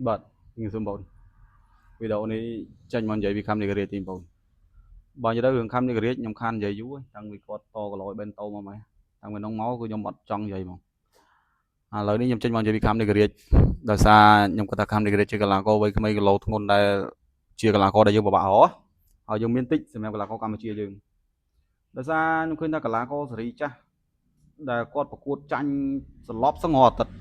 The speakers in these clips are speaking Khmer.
បាទខ្ញុំសូមបងវីដេអូនេះចេញមកនិយាយពីខំនេះរាជទីបងបើនិយាយទៅរឿងខំនេះរាជខ្ញុំខាននិយាយយូរហើយតាំងពីគាត់តកន្លោយបេនតូមកម៉េះតាំងពីនោះមកគឺខ្ញុំអត់ចង់និយាយហ្មងឥឡូវនេះខ្ញុំចេញមកនិយាយពីខំនេះរាជដោយសារខ្ញុំគាត់ថាខំនេះរាជជាកីឡាករវ័យក្មេងគីឡូធ្ងន់ដែលជាកីឡាករដែលយើងពិបាករកហើយយើងមានតិចសម្រាប់កីឡាករកម្ពុជាយើងដោយសារខ្ញុំឃើញថាកីឡាករសេរីចាស់ដែលគាត់ប្រកួតចាញ់សន្លប់សឹងរាល់អាទិត្យ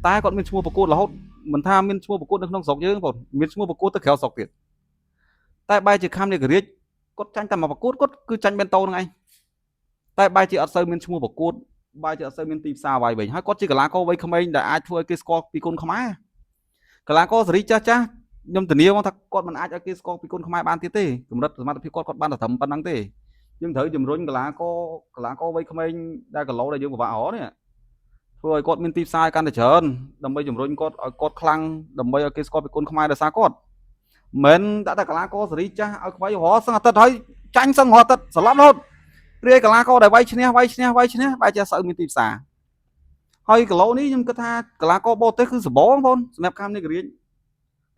តែគាត់មានឈ្មោះប្រកួតរហូតមិនថាមានឈ្មោះប្រកួតនៅក្នុងស្រុកយើងបងមានឈ្មោះប្រកួតទៅក្រៅស្រុកទៀតតែបែរជាខំនេះរាជគាត់ចាញ់តែមកប្រកួតគាត់គឺចាញ់បេនតូហ្នឹងឯងតែបែរជាអត់សូវមានឈ្មោះប្រកួតបែរជាអត់សូវមានទីផ្សារវាយវិញហើយគាត់ជាកីឡាករវ័យក្មេងដែលអាចធ្វើឲ្យគេស្គាល់ពីគុណខ្មែរកីឡាករសេរីចាស់ចាស់ខ្ញុំធានាមកថាគាត់មិនអាចឲ្យគេស្គាល់ពីគុណខ្មែរបានទៀតទេកម្រិតសមត្ថភាពគាត់បានតែត្រឹមប៉ុណ្្នឹងទេយើងត្រូវជំរុញកីឡាករវ័យក្មេងដែលគីឡូដែលយើងពិបាករកនេះធ្វើឲ្យគាត់មានទីផ្សារកាន់តែច្រើនដើម្បីជំរុញគាត់ឲ្យគាត់ខ្លាំងដើម្បីឲ្យគេស្គាល់ពីគុណខ្មែរដោយសារគាត់មិនដាក់តែកីឡាករសេរីចាស់ឲ្យខ្វៃរហសឹងអាទិត្យហើយចាញ់សឹងរហអាទិត្យស្លាប់រហូតរាយកីឡាករដែលវាយឈ្នះបែរជាស្អើមានទីផ្សារហើយគីឡូនេះខ្ញុំគិតថាកីឡាករបរទេសគឺសម្បងបងសម្រាប់ខំនេះរាជ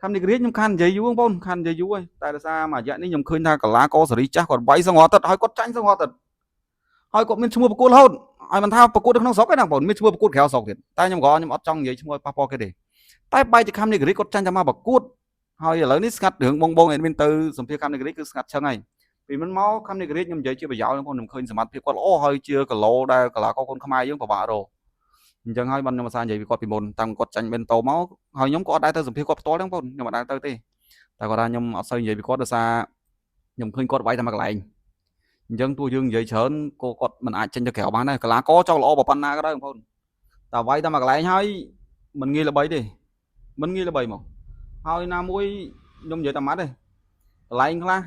ខ្ញុំខាននិយាយយូរបងខាននិយាយយូរហើយតែដោយសារមួយរយៈនេះខ្ញុំឃើញថាកីឡាករសេរីចាស់គាត់វាយសឹងរហអាទិត្យហើយគាត់ចាញ់សឹងរហអាទិត្យហើយគាត់មានឈ្មោះប្រកួតរហូតហើយមិនថាប្រកួតនៅក្នុងស្រុកទេណាបងមានឈ្មោះប្រកួតក្រៅស្រុកទៀតតែខ្ញុំអត់ចង់និយាយឈ្មោះឲ្យប៉ះពាល់គេទេតែបែរជាខំនេះរាជគាត់ចាញ់តែមកប្រកួតហើយឥឡូវនេះស្ងាត់រឿងបងអេដមីនទៅសម្ភារខំនេះរាជគឺស្ងាត់ឆឹងហើយពីមិនមកខំនេះរាជខ្ញុំនិយាយជាប្រយោលបងខ្ញុំឃើញសមត្ថភាពគាត់ល្អហើយជាគីឡូដែលកីឡាករគុនខ្មែរយើងពិបាករកអញ្ចឹងហើយបានខ្ញុំអាសានិយាយពីគាត់ពីមុនតាំងគាត់ចាញ់បេនតូមកហើយខ្ញុំក៏អត់ដែរទៅសម្ភារគាត់ផ្ទាល់ហ្នឹងបងខ្ញុំអត់ដែរទៅទេតែគាត់ថាខ្ញុំអត់សូវនិយាយពីគាត់ដោយសារខ្ញុំឃើញគាត់វាយតែមកកន្លែងអញ្ចឹងទោះយើងនិយាយច្រើនក៏គាត់មិនអាចចេញទៅក្រៅបានដែរកីឡាករចង់ល្អប៉ុណ្ណាក៏ដោយបងតែវាយតែមកកន្លែងហើយមិនងាយល្បីទេមិនងាយល្បីមកហើយណាមួយខ្ញុំនិយាយតែម៉ាត់ទេកន្លែងខ្លះ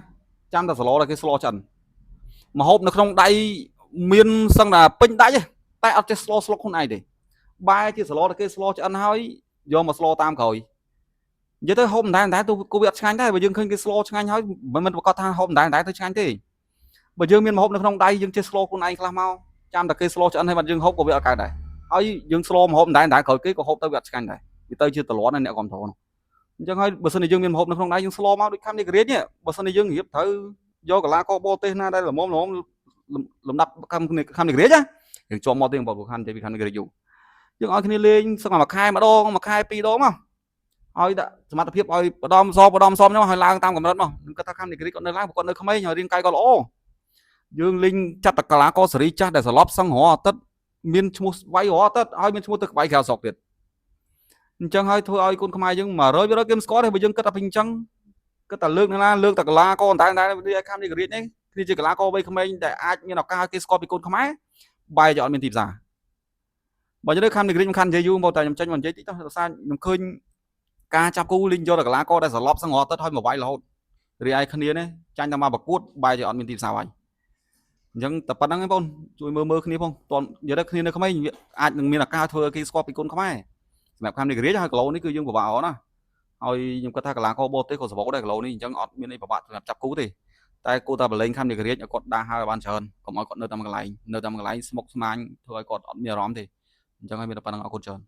ចាំតែស្លោតែគេស្លោចិនមហូបនៅក្នុងដៃមានសឹងតែពេញដាច់តែអត់ចេះស្លោស្លុកខ្លួនឯងទេបែរជាស្លោតែគេស្លោឆ្អិនហើយយកមកស្លោតាមក្រោយនិយាយទៅហូបមិនដែរទូគូវាអត់ឆ្ងាញ់ដែរបើយើងឃើញគេស្លោឆ្ងាញ់ហើយមិនប្រកាសថាហូបមិនដែរទៅឆ្ងាញ់ទេបើយើងមានមហូបនៅក្នុងដៃយើងចេះស្លោខ្លួនឯងខ្លះមកចាំតែគេស្លោឆ្អិនហើយបាត់យើងហូបក៏វាអត់កើតដែរហើយយើងស្លោមហូបមិនដែរក្រោយគេក៏ហូបទៅវាអត់ឆ្ងាញ់ដែរវាទៅជាតលាន់អ្នកគ្រប់គ្រងអញ្ចឹងហើយបើសិនជាយើងមានមហូបនៅក្នុងដៃយើងស្លោមកដូចខំនេះក្រៀតនេះបើសិនជាយើងរៀបត្រូវយកកីឡាករបរទេសណាដែលល្មមលំដាប់ខំនេះក្រៀតណាយើងជាប់មកទេបងខំនិយាយពីខំនេះក្រៀតយូរយើងឲ្យគ្នាលេងសឹងមួយខែម្ដងមួយខែពីរដងមកឲ្យដាក់សមត្ថភាពឲ្យបដំសខ្ញុំឲ្យឡើងតាមកម្រិតមកខ្ញុំគិតថាខំនេះក្រៀតគាត់នៅឡើងគាត់នៅក្មេងហើយរាងកាយគាត់ល្អយើងលេងចាត់តកីឡាករសេរីចាស់ដែលស្លាប់សឹងរហអាទិត្យមានឈ្មោះវាយរហអាទិត្យហើយមានឈ្មោះទៅក្បែរក្រៅស្រុកទៀតអញ្ចឹងហើយធ្វើឲ្យគុនខ្មែរយើង100%គេមិនស្គាល់ទេបើយើងគិតថាពីអញ្ចឹងគិតតែលើកណាលើកតែកីឡាករតែវាខំនេះក្រៀតនេះគឺជាកីឡាករវ័យក្មេងដែលអាចមានឱកាសឲ្យគេស្គាល់ពីគុនខ្មែរបែរជាអត់មានទីផ្សារបើនិយាយខំនេះក្រៀតខ្ញុំខាន់និយាយយូរមកតែខ្ញុំចេញមកនិយាយតិចទៅដោយសារខ្ញុំឃើញការចាប់គូលេងយកតែកីឡាករដែលស្លាប់សឹងរហអាទិត្យហើយមកវាយរហូតរីឯគ្នានេះចាញ់តែមកប្រកួតបែរជាអត់មានទីផ្សារវាយអញ្ចឹងតែប៉ុណ្្នឹងឯងបងជួយមើលគ្នាផងតនិយាយទៅគ្នានៅក្មេងអាចនឹងមានឱកាសធ្វើឲ្យគេស្គាល់ពីគុនខ្មែរសម្រាប់ខំនេះក្រៀតហើយគីឡូនេះគឺយើងពិបាករកណាហើយខ្ញុំគិតថាកីឡាករបរទេសក៏សម្បូរដែរគីឡូនេះអញ្ចឹងអត់មានអីពិបាកសម្រាប់ចាប់គូទេតែគូតែបលែងខំនេះក្រៀតឲ្យគាត់ដាស់ហើយបានច្រើនកុំឲ្យគាត់នៅតែមួយកន្លែងស្មុកស្មាញធ្វើឲ្យគាត់អត់មានអារម្មណ៍ទេអញ្ចឹងហើយមានតែប៉ុណ្្នឹងអរគុណច្រើន